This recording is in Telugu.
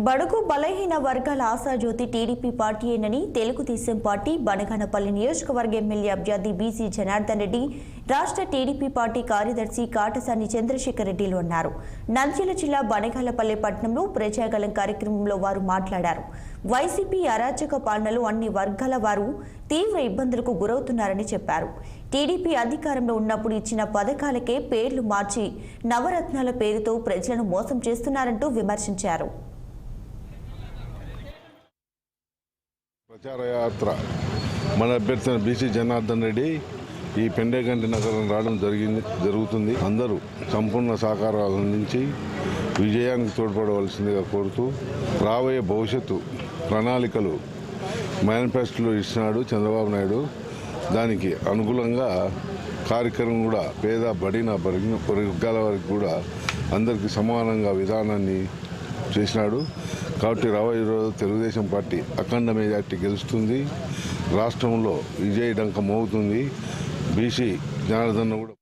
బడుగు బలహీన వర్గాల ఆశాజ్యోతి టీడీపీ పార్టీయేనని తెలుగుదేశం పార్టీ బనగానపల్లి నియోజకవర్గ ఎమ్మెల్యే అభ్యర్థి బీసీ జనార్దన్ రెడ్డి, రాష్ట్ర టీడీపీ పార్టీ కార్యదర్శి కాటసాని చంద్రశేఖర్ రెడ్డిలు అన్నారు. నంద్యాల జిల్లా బనగానపల్లి పట్టణంలో ప్రజాగళం కార్యక్రమంలో వారు మాట్లాడారు. వైసీపీ అరాచక పాలనలో అన్ని వర్గాల వారు తీవ్ర ఇబ్బందులకు గురవుతున్నారని చెప్పారు. టీడీపీ అధికారంలో ఉన్నప్పుడు ఇచ్చిన పథకాలకే పేర్లు మార్చి నవరత్నాల పేరుతో ప్రజలను మోసం చేస్తున్నారంటూ విమర్శించారు. ప్రచార యాత్ర మన అభ్యర్థి బీసీ జనార్దన్ రెడ్డి ఈ పెండేగంటి నగరం రావడం జరుగుతుంది. అందరూ సంపూర్ణ సహకారాలు అందించి విజయానికి తోడ్పడవలసిందిగా కోరుతూ రాబోయే భవిష్యత్తు ప్రణాళికలు మేనిఫెస్టోలో ఇచ్చినాడు చంద్రబాబు నాయుడు. దానికి అనుగుణంగా కార్యక్రమం కూడా పేద బడిన వర్గాల వరకు కూడా అందరికీ సమానంగా విధానాన్ని చేసినాడు. కాబట్టి రాబోయే రోజు తెలుగుదేశం పార్టీ అఖండ మెజార్టీ గెలుస్తుంది. రాష్ట్రంలో విజయ డంక మోగుతుంది. బీసీ జనార్దన్ కూడా